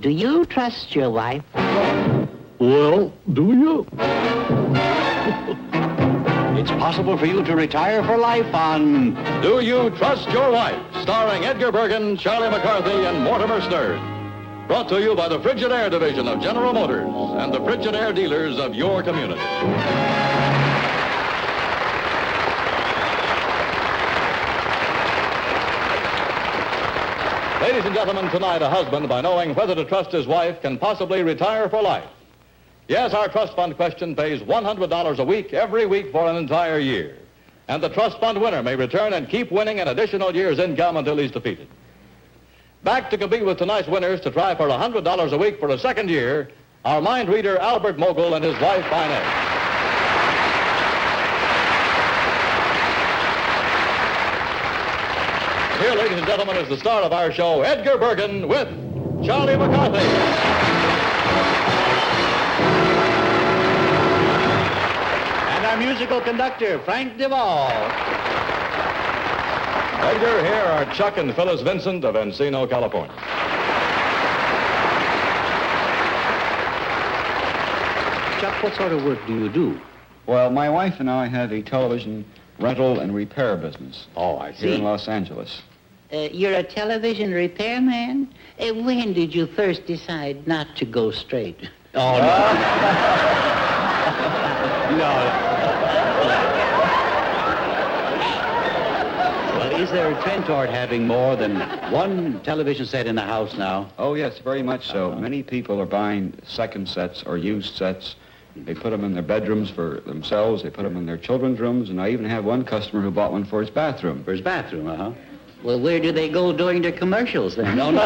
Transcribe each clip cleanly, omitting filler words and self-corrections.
Do you trust your wife? Well, do you? It's possible for you to retire for life on Do You Trust Your Wife? Starring Edgar Bergen, Charlie McCarthy, and Mortimer Snerd. Brought to you by the Frigidaire division of General Motors and the Frigidaire dealers of your community. Ladies and gentlemen, tonight a husband, by knowing whether to trust his wife, can possibly retire for life. Yes, our trust fund question pays $100 a week, every week for an entire year. And the trust fund winner may return and keep winning an additional year's income until he's defeated. Back to compete with tonight's winners to try for $100 a week for a second year, our mind reader Albert Mogul and his wife, Inez. Here, ladies and gentlemen, is the star of our show, Edgar Bergen, with Charlie McCarthy. And our musical conductor, Frank Duvall. Edgar, here are Chuck and Phyllis Vincent of Encino, California. Chuck, what sort of work do you do? Well, my wife and I have a television rental and repair business. Oh, I Here see. in Los Angeles. You're a television repairman? When did you first decide not to go straight? Oh, no. No. Well, is there a trend toward having more than one television set in the house now? Oh, yes, very much so. Many people are buying second sets or used sets. They put them in their bedrooms for themselves. They put them in their children's rooms. And I even have one customer who bought one for his bathroom. For his bathroom, uh-huh. Well, where do they go during their commercials then? No, no.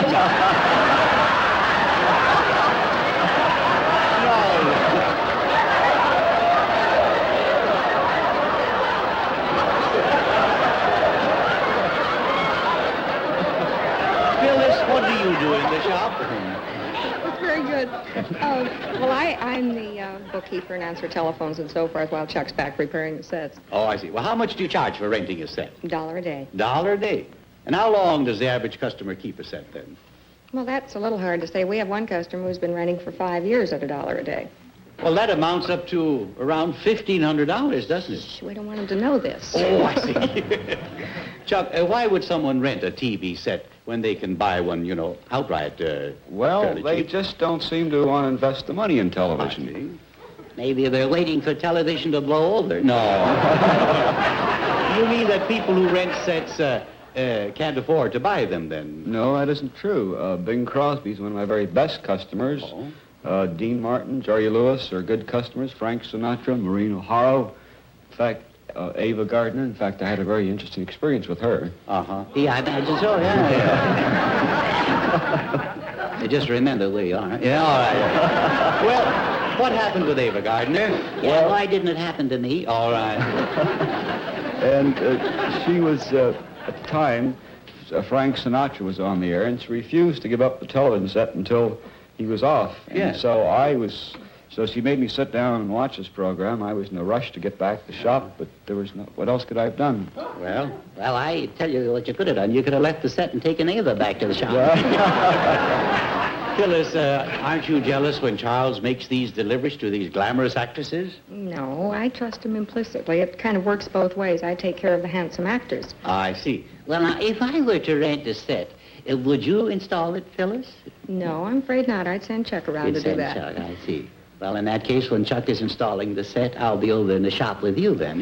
Phyllis, what do you do in the shop? That's very good. Well, I'm the bookkeeper and answer telephones and so forth while Chuck's back repairing the sets. Oh, I see. Well, how much do you charge for renting a set? $1 a day. $1 a day. And how long does the average customer keep a set then? Well, that's a little hard to say. We have one customer who's been renting for 5 years at $1 a day. Well, that amounts up to around $1,500, doesn't it? Shh, we don't want him to know this. Oh, I see. Chuck, why would someone rent a TV set when they can buy one, outright? Well, fairly they cheap? just don't seem to want to invest the money in television. Maybe they're waiting for television to blow over. No. You mean that people who rent sets can't afford to buy them then? No, that isn't true. Bing Crosby's one of my very best customers. Oh. Dean Martin, Jerry Lewis are good customers. Frank Sinatra, Maureen O'Hara. In fact, Ava Gardner. In fact, I had a very interesting experience with her. Uh-huh. Yeah, I imagine so, yeah. I just remember where you are. Yeah, all right. Well, what happened with Ava Gardner? Yeah, why didn't it happen to me? All right. And she was, at the time, Frank Sinatra was on the air, and she refused to give up the television set until he was off. And Yes. so she made me sit down and watch this program. I was in a rush to get back to the shop, but there was what else could I have done? Well, I tell you what you could have done. You could have left the set and taken Ava back to the shop. Phyllis, aren't you jealous when Charles makes these deliveries to these glamorous actresses? No, I trust him implicitly. It kind of works both ways. I take care of the handsome actors. I see. Well, now, if I were to rent a set, would you install it, Phyllis? No, I'm afraid not. I'd send Chuck around You'd to do send that. Chuck, I see. Well, in that case, when Chuck is installing the set, I'll be over in the shop with you then.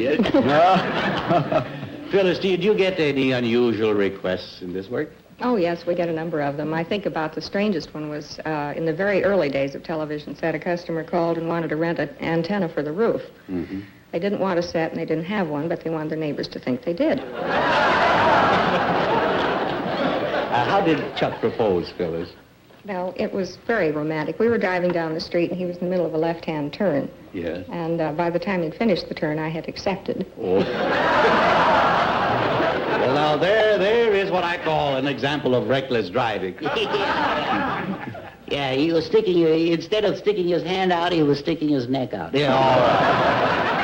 Phyllis, did you get any unusual requests in this work? Oh, yes, we get a number of them. I think about the strangest one was in the very early days of television set, a customer called and wanted to rent an antenna for the roof. Mm-hmm. They didn't want a set and they didn't have one, but they wanted their neighbors to think they did. How did Chuck propose, Phyllis? Well, it was very romantic. We were driving down the street and he was in the middle of a left-hand turn. Yes. And by the time he'd finished the turn, I had accepted. Oh. Well, now, there is what I call an example of reckless driving. Yeah, he was instead of sticking his hand out, he was sticking his neck out. Yeah, all right.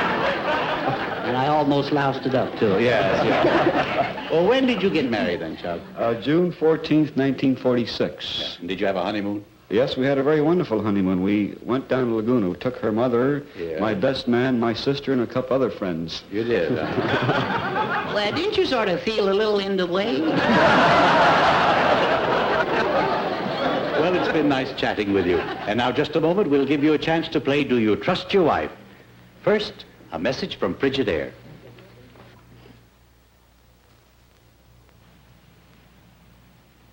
And I almost loused it up, too. Yes, yeah. Well, when did you get married then, Chuck? June 14th, 1946. And did you have a honeymoon? Yes, we had a very wonderful honeymoon. We went down to Laguna. We took her mother, my best man, my sister, and a couple other friends. You did. Well, didn't you sort of feel a little in the way? Well, it's been nice chatting with you. And now, just a moment, we'll give you a chance to play Do You Trust Your Wife? First, a message from Frigidaire.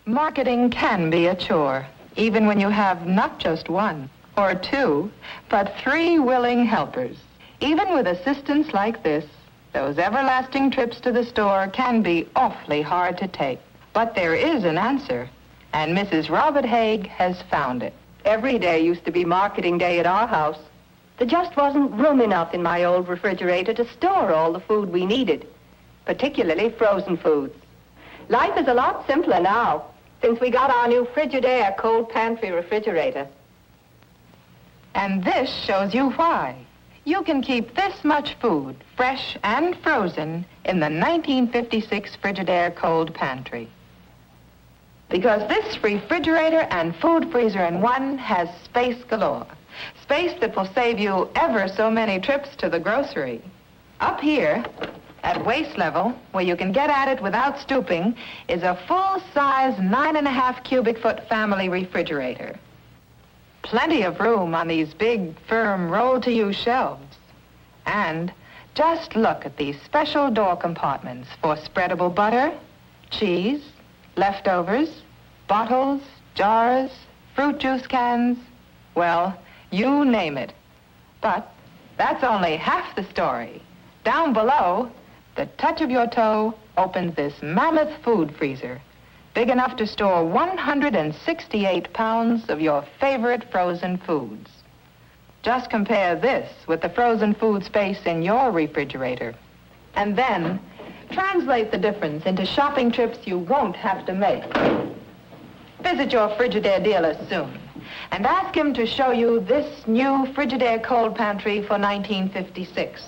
Marketing can be a chore, even when you have not just one or two, but 3 willing helpers. Even with assistance like this, those everlasting trips to the store can be awfully hard to take. But there is an answer, and Mrs. Robert Haig has found it. Every day used to be marketing day at our house. There just wasn't room enough in my old refrigerator to store all the food we needed, particularly frozen foods. Life is a lot simpler now, since we got our new Frigidaire cold pantry refrigerator. And this shows you why. You can keep this much food, fresh and frozen, in the 1956 Frigidaire cold pantry. Because this refrigerator and food freezer in one has space galore. Space that will save you ever so many trips to the grocery. Up here, at waist level, where you can get at it without stooping, is a full-size 9.5 cubic foot family refrigerator. Plenty of room on these big, firm, roll-to-use shelves. And just look at these special door compartments for spreadable butter, cheese, leftovers, bottles, jars, fruit juice cans, well, you name it. But that's only half the story. Down below, the touch of your toe opens this mammoth food freezer, big enough to store 168 pounds of your favorite frozen foods. Just compare this with the frozen food space in your refrigerator. And then translate the difference into shopping trips you won't have to make. Visit your Frigidaire dealer soon and ask him to show you this new Frigidaire cold pantry for 1956.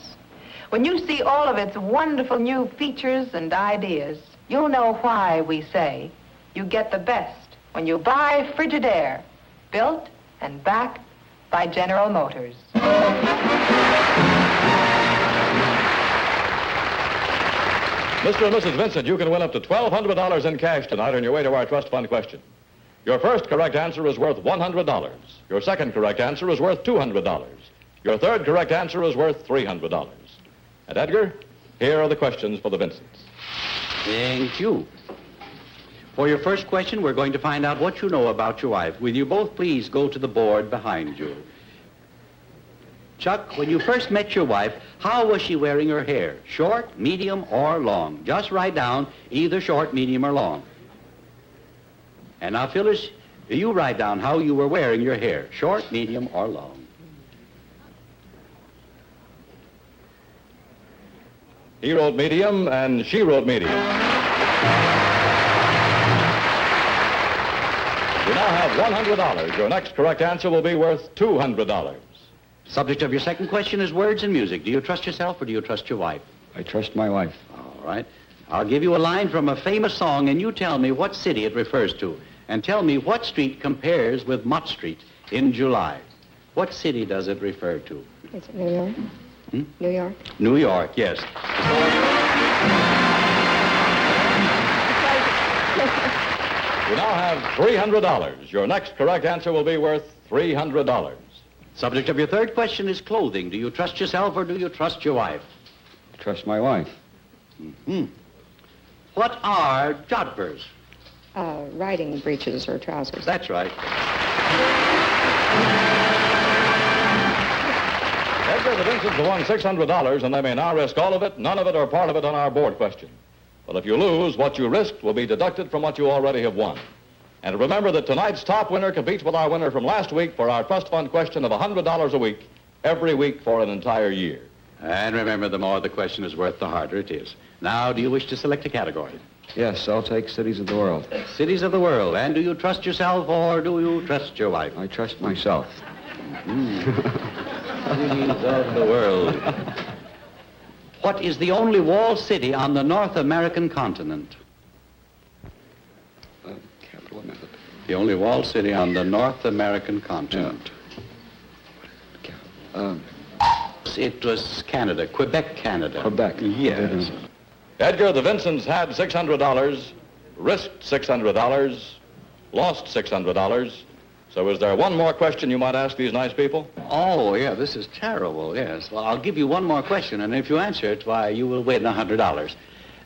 When you see all of its wonderful new features and ideas, you'll know why we say you get the best when you buy Frigidaire, built and backed by General Motors. Mr. and Mrs. Vincent, you can win up to $1,200 in cash tonight on your way to our trust fund question. Your first correct answer is worth $100. Your second correct answer is worth $200. Your third correct answer is worth $300. And Edgar, here are the questions for the Vincents. Thank you. For your first question, we're going to find out what you know about your wife. Will you both please go to the board behind you? Chuck, when you first met your wife, how was she wearing her hair? Short, medium, or long? Just write down either short, medium, or long. And now, Phyllis, you write down how you were wearing your hair. Short, medium, or long. He wrote medium, and she wrote medium. You now have $100. Your next correct answer will be worth $200. Subject of your second question is words and music. Do you trust yourself or do you trust your wife? I trust my wife. All right. I'll give you a line from a famous song, and you tell me what city it refers to. And tell me what street compares with Mott Street in July. What city does it refer to? Is it New York? New York? New York, yes. You now have $300. Your next correct answer will be worth $300. Subject of your third question is clothing. Do you trust yourself or do you trust your wife? I trust my wife. What are jodhpurs? Riding breeches or trousers. That's right. Edgar, the Vincents have won $600, and they may now risk all of it, none of it, or part of it on our board question. But if you lose, what you risked will be deducted from what you already have won. And remember that tonight's top winner competes with our winner from last week for our trust fund question of $100 a week, every week for an entire year. And remember, the more the question is worth, the harder it is. Now, do you wish to select a category? Yes, I'll take cities of the world. Cities of the world. And do you trust yourself or do you trust your wife? I trust myself. Cities of the world. What is the only walled city on the North American continent? Capital of The only walled city on the North American continent. It was Canada, Quebec, Canada. Quebec. Yes. Edgar, the Vincents had $600, risked $600, lost $600. So is there one more question you might ask these nice people? Oh, yeah, this is terrible, yes. Well, I'll give you one more question, and if you answer it, why, you will win $100.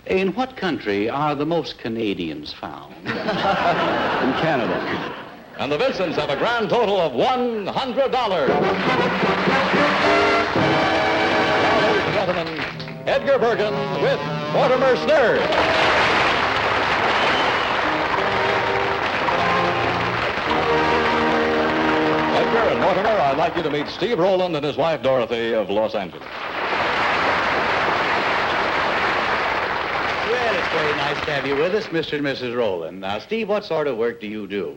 In what country are the most Canadians found? In Canada. And the Vincents have a grand total of $100. Ladies and gentlemen, Edgar Bergen with Mortimer Snerd. Edgar and Mortimer, I'd like you to meet Steve Rowland and his wife Dorothy of Los Angeles. Well, it's very nice to have you with us, Mr. and Mrs. Rowland. Now, Steve, what sort of work do you do?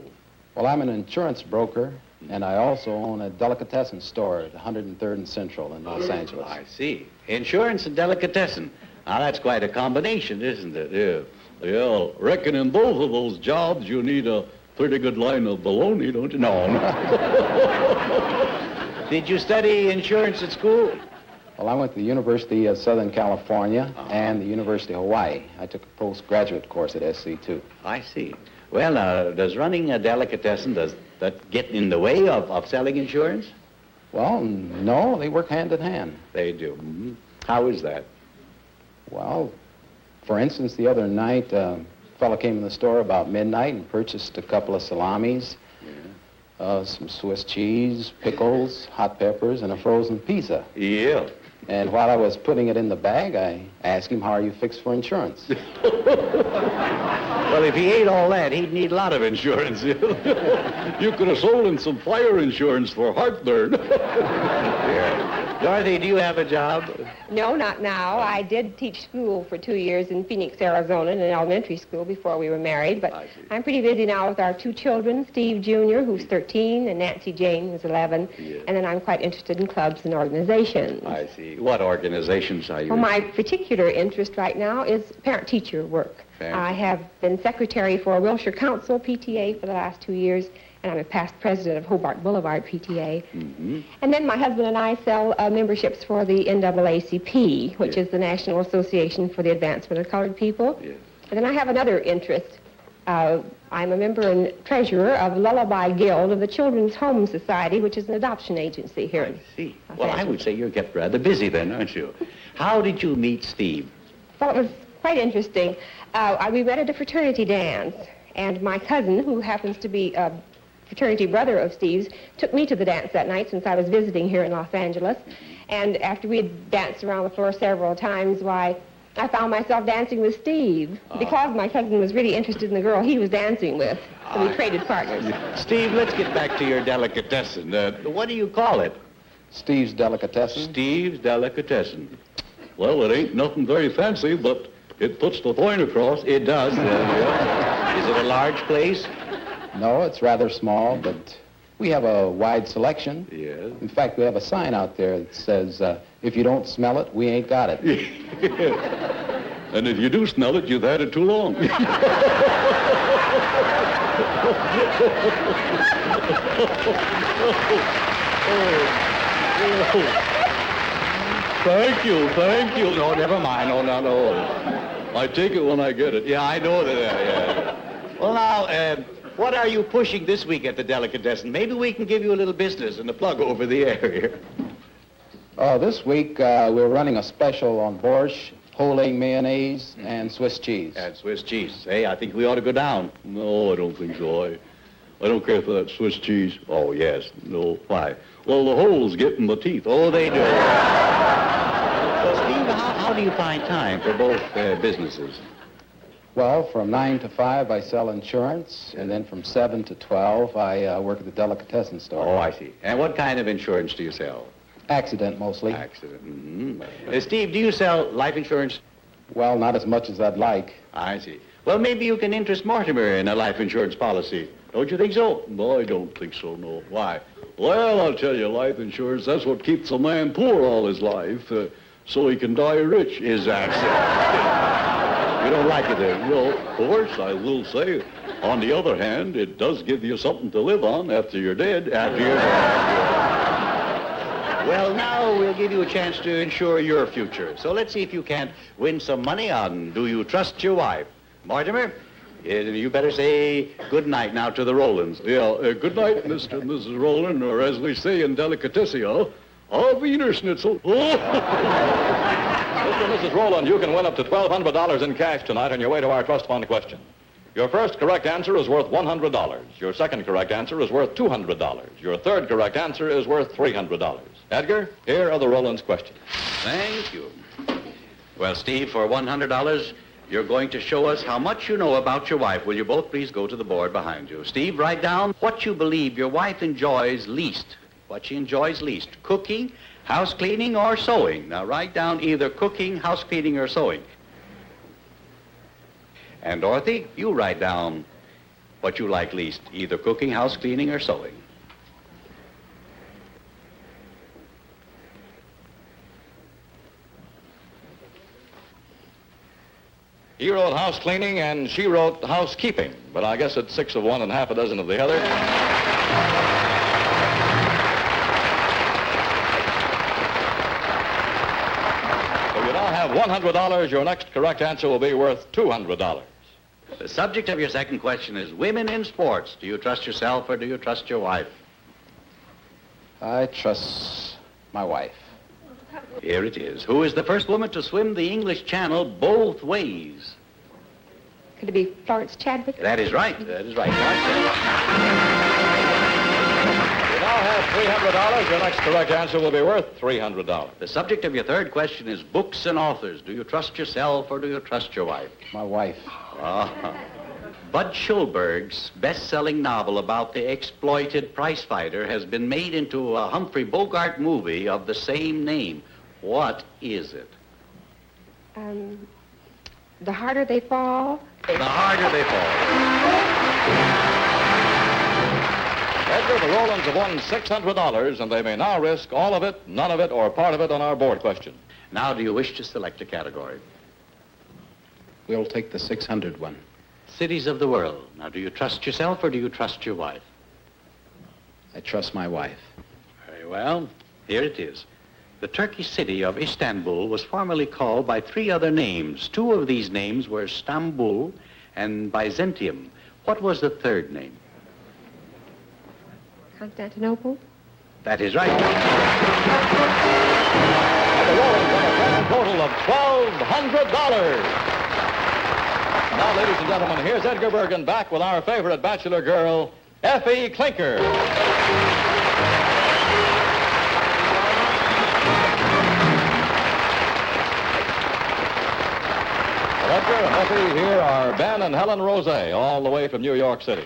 Well, I'm an insurance broker, and I also own a delicatessen store at 103rd and Central in Los Angeles. I see. Insurance and delicatessen. Now, that's quite a combination, isn't it? Yeah. Yeah, reckon in both of those jobs you need a pretty good line of baloney, don't you? No. Did you study insurance at school? Well, I went to the University of Southern California and the University of Hawaii. I took a postgraduate course at SC, too. I see. Well, does running a delicatessen, does that get in the way of selling insurance? Well, no, they work hand in hand. They do. Mm-hmm. How is that? Well, for instance, the other night, a fellow came in the store about midnight and purchased a couple of salamis, some Swiss cheese, pickles, hot peppers, and a frozen pizza. Yeah. And while I was putting it in the bag, I asked him, how are you fixed for insurance? Well, if he ate all that, he'd need a lot of insurance. You could have sold him some fire insurance for heartburn. Yeah. Dorothy, do you have a job? No, not now. I did teach school for 2 years in Phoenix, Arizona, in an elementary school before we were married, but I'm pretty busy now with our 2 children, Steve Jr., who's 13, and Nancy Jane, who's 11, and then I'm quite interested in clubs and organizations. I see. What organizations are you Well, in? my particular interest right now is parent-teacher work. I have been secretary for Wilshire Council, PTA, for the last 2 years, and I'm a past president of Hobart Boulevard, PTA. Mm-hmm. And then my husband and I sell memberships for the NAACP, which is the National Association for the Advancement of Colored People. Yes. And then I have another interest. I'm a member and treasurer of Lullaby Guild of the Children's Home Society, which is an adoption agency here. I see. Well, I would say you're kept rather busy then, aren't you? How did you meet Steve? Well, it was quite interesting. We met at a fraternity dance, and my cousin, who happens to be a fraternity brother of Steve's, took me to the dance that night since I was visiting here in Los Angeles. And after we had danced around the floor several times, why, I found myself dancing with Steve because my cousin was really interested in the girl he was dancing with. So we traded partners. Steve, let's get back to your delicatessen. What do you call it? Steve's Delicatessen. Steve's Delicatessen. Well, it ain't nothing very fancy, but it puts the point across. It does. Is it a large place? No, it's rather small, but we have a wide selection. Yes. In fact, we have a sign out there that says, if you don't smell it, we ain't got it. And if you do smell it, you've had it too long. Thank you, thank you. No, never mind. No. I take it when I get it. Yeah, I know that. Yeah. Well, now, what are you pushing this week at the delicatessen? Maybe we can give you a little business and a plug over the air here. This week, we're running a special on borscht, whole egg mayonnaise, and Swiss cheese. And Swiss cheese. Hey, I think we ought to go down. No, I don't think so. I don't care for that Swiss cheese. Oh, yes. No. Why? Well, the holes get in the teeth. Oh, they do. Well, Steve, how do you find time for both businesses? Well, from 9 to 5, I sell insurance, and then from 7 to 12, I work at the delicatessen store. Oh, I see. And what kind of insurance do you sell? Accident, mostly. Accident. Mm-hmm. Steve, do you sell life insurance? Well, not as much as I'd like. I see. Well, maybe you can interest Mortimer in a life insurance policy. Don't you think so? No, I don't think so, no. Why? Well, I'll tell you, life insurance, that's what keeps a man poor all his life, so he can die rich. Is that so? You don't like it, then? Well, of course, I will say, On the other hand, it does give you something to live on after you're dead. Well, now we'll give you a chance to ensure your future. So let's see if you can't win some money on Do You Trust Your Wife? Mortimer, you better say good night now to the Rolands. Yeah, good night, Mr. and Mrs. Rowland, or as we say in Delicatessio, auf Wiener Schnitzel. Mr. and Mrs. Rowland, you can win up to $1,200 in cash tonight on your way to our trust fund question. Your first correct answer is worth $100. Your second correct answer is worth $200. Your third correct answer is worth $300. Edgar, here are the Rowlands questions. Thank you. Well, Steve, for $100, you're going to show us how much you know about your wife. Will you both please go to the board behind you? Steve, write down what you believe your wife enjoys least. What she enjoys least. Cooking, house cleaning, or sewing. Now, write down either cooking, house cleaning, or sewing. And Dorothy, you write down what you like least, either cooking, house cleaning, or sewing. He wrote house cleaning and she wrote housekeeping, but I guess it's 6 of one and half a dozen of the other. So you now have $100. Your next correct answer will be worth $200. The subject of your second question is women in sports. Do you trust yourself or do you trust your wife? I trust my wife. Here it is. Who is the first woman to swim the English Channel both ways? Could it be Florence Chadwick? That is right. That is right. You now have $300. Your next correct answer will be worth $300. The subject of your third question is books and authors. Do you trust yourself or do you trust your wife? My wife. Bud Schulberg's best-selling novel about the exploited prizefighter has been made into a Humphrey Bogart movie of the same name. What is it? The Harder They Fall. The Harder They Fall. Edgar, the Rowlands have won $600, and they may now risk all of it, none of it, or part of it on our board question. Now, do you wish to select a category? We'll take the 600 one. Cities of the world. Now, do you trust yourself or do you trust your wife? I trust my wife. Very well. Here it is. The Turkish city of Istanbul was formerly called by 3 other names. 2 of these names were Stambul and Byzantium. What was the third name? Constantinople. That is right. And the Rowlands have a grand total of $1,200. Now, ladies and gentlemen, here's Edgar Bergen back with our favorite bachelor girl, Effie Clinker. Edgar and Effie, here are Ben and Helen Rose, all the way from New York City.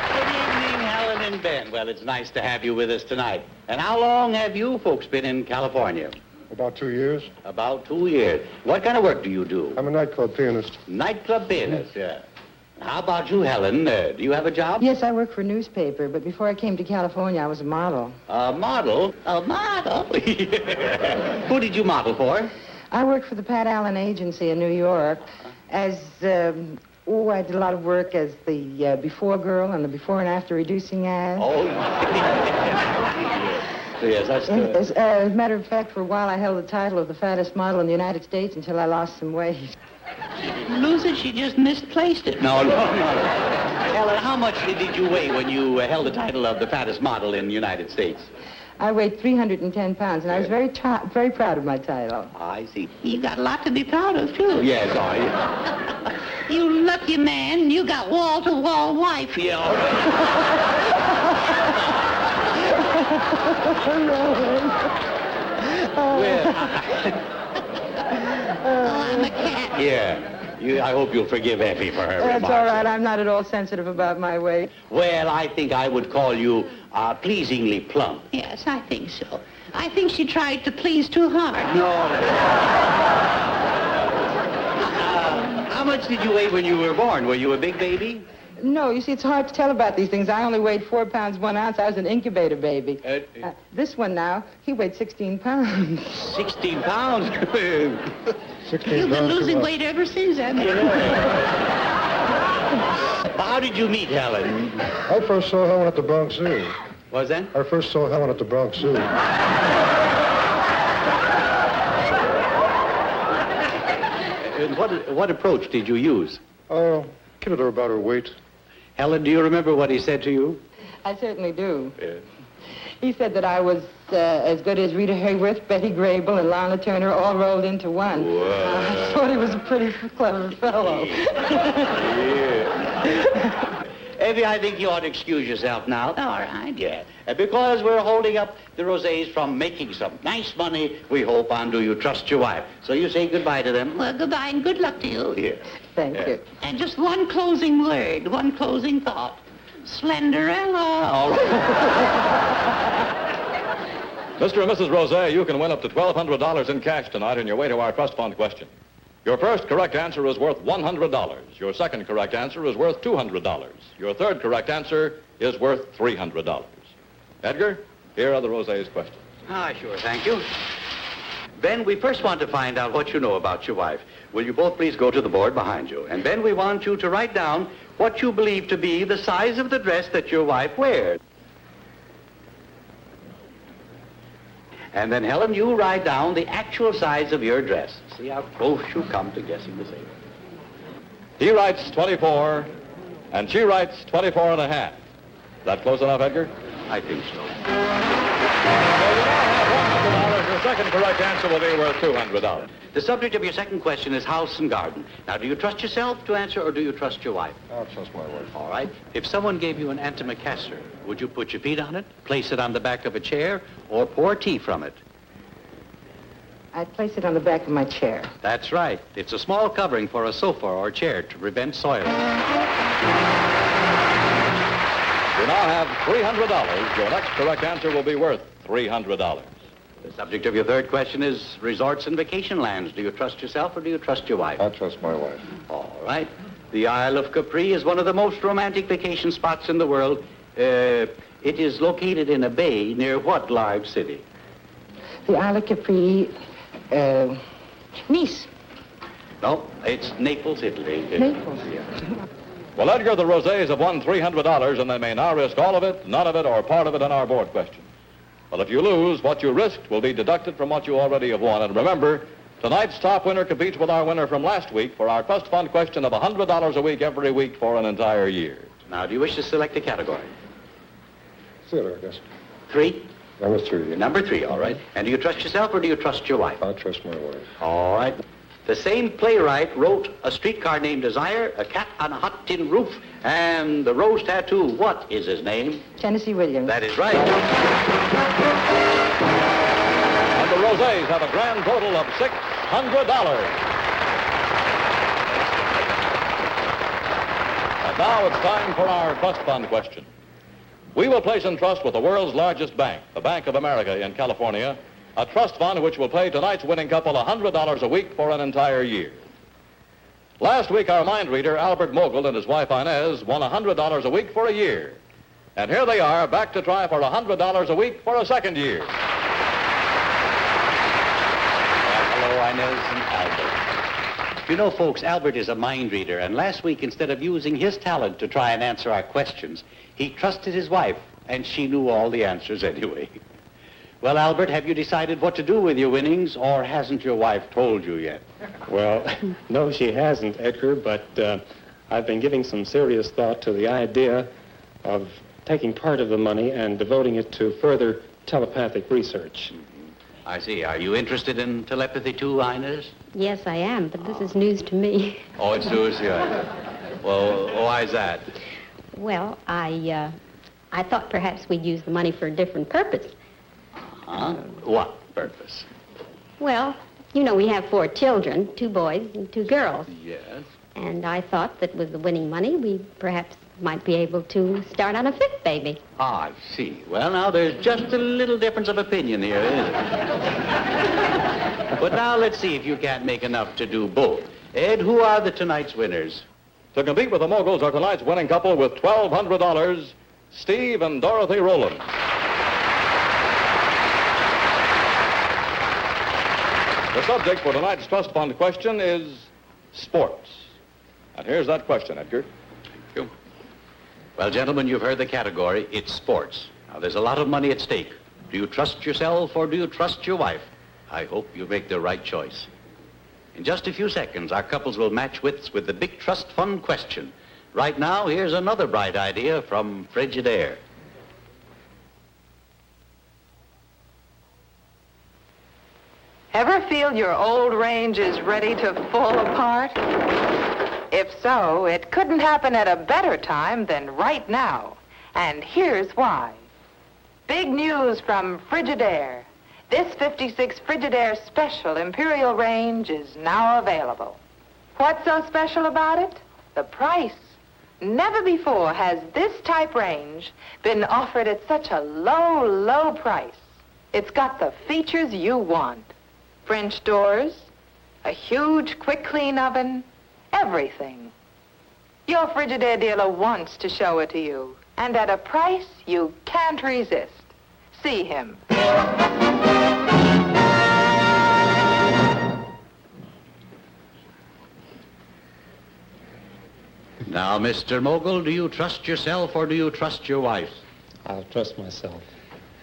Good evening, Helen and Ben. Well, it's nice to have you with us tonight. And how long have you folks been in California? About 2 years. About 2 years. What kind of work do you do? I'm a nightclub pianist. Nightclub pianist, yeah. How about you, Helen? Do you have a job? Yes, I work for a newspaper, but before I came to California, I was a model. A model? A model? Who did you model for? I worked for the Pat Allen Agency in New York as, I did a lot of work as the before girl and the before and after reducing ads. Oh, yes, that's good. As a matter of fact, for a while, I held the title of the fattest model in the United States until I lost some weight. She didn't lose it, she just misplaced it. No. Helen, how much did you weigh when you held the title of the fattest model in the United States? I weighed 310 pounds, and I was very proud of my title. I see. You got a lot to be proud of, too. Yes, You lucky man, you got wall-to-wall wife. Yeah. I'm a cat. Yeah. I hope you'll forgive Effie for her That's remarks. all right. I'm not at all sensitive about my weight. Well, I think I would call you pleasingly plump. Yes, I think so. I think she tried to please too hard. No. How much did you weigh when you were born? Were you a big baby? No, you see, it's hard to tell about these things. I only weighed 4 pounds, 1 ounce. I was an incubator baby. This one now, he weighed 16 pounds. 16 pounds? 16 You've been pounds too losing much. weight ever since, haven't you? How did you meet Helen? I first saw Helen at the Bronx Zoo. Was that? I first saw Helen at the Bronx Zoo. And what approach did you use? Oh, kidded her about her weight. Helen, do you remember what he said to you? I certainly do. Yeah. He said that I was as good as Rita Hayworth, Betty Grable, and Lana Turner all rolled into one. I thought he was a pretty clever fellow. Evie, I think you ought to excuse yourself now. All right. Yeah. Because we're holding up the Rosés from making some nice money, we hope, on Do You Trust Your Wife? So you say goodbye to them. Well, goodbye and good luck to you. Yeah. Thank you. And just one closing word, one closing thought. Slenderella. All right. Mr. and Mrs. Rosé, you can win up to $1,200 in cash tonight on your way to our trust fund question. Your first correct answer is worth $100. Your second correct answer is worth $200. Your third correct answer is worth $300. Edgar, here are the Rosés' questions. Sure, thank you. Ben, we first want to find out what you know about your wife. Will you both please go to the board behind you? And then we want you to write down what you believe to be the size of the dress that your wife wears. And then, Helen, you write down the actual size of your dress. See how close you come to guessing the same. He writes 24, and she writes 24 and a half. Is that close enough, Edgar? I think so. So you now have $100. Your second correct answer will be worth $200. The subject of your second question is house and garden. Now, do you trust yourself to answer, or do you trust your wife? I'll trust my wife. All right. If someone gave you an antimacassar, would you put your feet on it, place it on the back of a chair, or pour tea from it? I'd place it on the back of my chair. That's right. It's a small covering for a sofa or chair to prevent soiling. You now have $300. Your next correct answer will be worth $300. The subject of your third question is resorts and vacation lands. Do you trust yourself or do you trust your wife? I trust my wife. All right. The Isle of Capri is one of the most romantic vacation spots in the world. It is located in a bay near what large city? The Isle of Capri, Nice. No, it's Naples, Italy. Naples. Well, Edgar, the Rosés have won $300, and they may now risk all of it, none of it, or part of it in our board question. But if you lose, what you risked will be deducted from what you already have won. And remember, tonight's top winner competes with our winner from last week for our trust fund question of $100 a week every week for an entire year. Now, do you wish to select a category? Theater, I guess. 3? Number 3. Number 3, all right. And do you trust yourself or do you trust your wife? I trust my wife. All right. The same playwright wrote A Streetcar Named Desire, A Cat on a Hot Tin Roof, and The Rose Tattoo. What is his name? Tennessee Williams. That is right. And the Rosés have a grand total of $600. And now it's time for our trust fund question. We will place in trust with the world's largest bank, the Bank of America in California, a trust fund which will pay tonight's winning couple $100 a week for an entire year. Last week, our mind reader, Albert Mogul, and his wife, Inez, won $100 a week for a year. And here they are, back to try for $100 a week for a second year. Well, hello, Inez and Albert. You know, folks, Albert is a mind reader, and last week, instead of using his talent to try and answer our questions, he trusted his wife, and she knew all the answers anyway. Well, Albert, have you decided what to do with your winnings, or hasn't your wife told you yet? Well, no, she hasn't, Edgar, but I've been giving some serious thought to the idea of taking part of the money and devoting it to further telepathic research. I see. Are you interested in telepathy too, Inez? Yes, I am, but this is news to me. Oh, it's news, yeah. Well, why is that? Well, I thought perhaps we'd use the money for a different purpose. Huh? What purpose? Well, you know, we have 4 children, 2 boys and 2 girls. Yes. And I thought that with the winning money, we perhaps might be able to start on a 5th baby. Ah, I see. Well, now, there's just a little difference of opinion here, isn't it? But now, let's see if you can't make enough to do both. Ed, who are the tonight's winners? To compete with the Moguls are tonight's winning couple with $1,200, Steve and Dorothy Rowland. The subject for tonight's trust fund question is sports. And here's that question, Edgar. Thank you. Well, gentlemen, you've heard the category. It's sports. Now, there's a lot of money at stake. Do you trust yourself or do you trust your wife? I hope you make the right choice. In just a few seconds, our couples will match wits with the big trust fund question. Right now, here's another bright idea from Frigidaire. Ever feel your old range is ready to fall apart? If so, it couldn't happen at a better time than right now. And here's why. Big news from Frigidaire. This 56 Frigidaire Special Imperial range is now available. What's so special about it? The price. Never before has this type range been offered at such a low, low price. It's got the features you want. French doors, a huge quick clean oven, everything. Your Frigidaire dealer wants to show it to you, and at a price you can't resist. See him. Now, Mr. Mogul, do you trust yourself or do you trust your wife? I'll trust myself.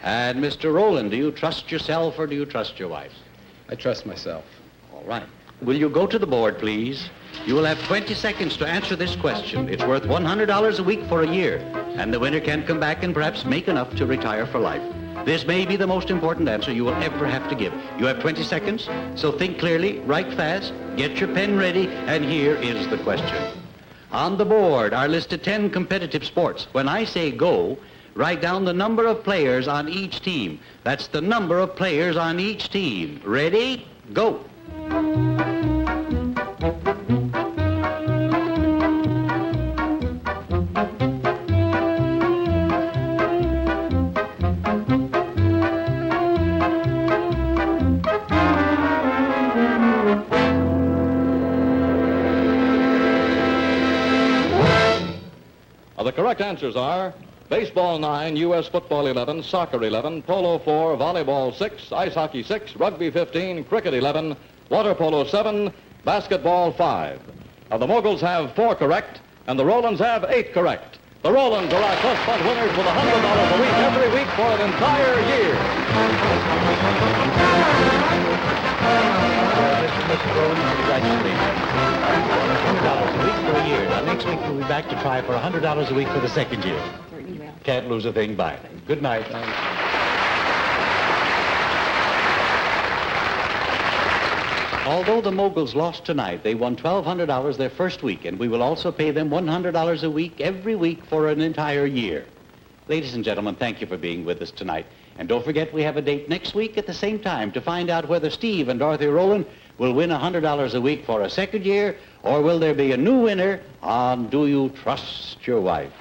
And Mr. Rowland, do you trust yourself or do you trust your wife? I trust myself. All right. Will you go to the board, please? You will have 20 seconds to answer this question. It's worth $100 a week for a year, and the winner can come back and perhaps make enough to retire for life. This may be the most important answer you will ever have to give. You have 20 seconds, so think clearly, write fast, get your pen ready, and here is the question. On the board are listed 10 competitive sports. When I say go, write down the number of players on each team. That's the number of players on each team. Ready? Go. The correct answers are baseball 9, U.S. football 11, soccer 11, polo 4, volleyball 6, ice hockey 6, rugby 15, cricket 11, water polo 7, basketball 5. Now, the Moguls have 4 correct, and the Rowlands have 8 correct. The Rowlands are our trust fund winners with $100 a week every week for an entire year. Mr. Rowland, congratulations. $100 a week for a year. Now, next week we'll be back to try for $100 a week for the second year. Can't lose a thing by it. Good night. Although the Moguls lost tonight, they won $1,200 their first week, and we will also pay them $100 a week every week for an entire year. Ladies and gentlemen, thank you for being with us tonight. And don't forget, we have a date next week at the same time to find out whether Steve and Dorothy Rowland will win $100 a week for a second year, or will there be a new winner on Do You Trust Your Wife?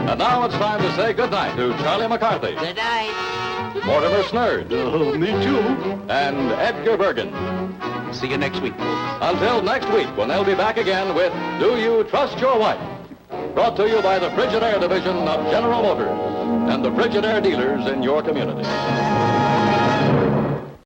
And now it's time to say goodnight to Charlie McCarthy. Good night. Mortimer Snurd. Me too. And Edgar Bergen. See you next week, folks. Until next week, when they'll be back again with Do You Trust Your Wife? Brought to you by the Frigidaire division of General Motors and the Frigidaire dealers in your community.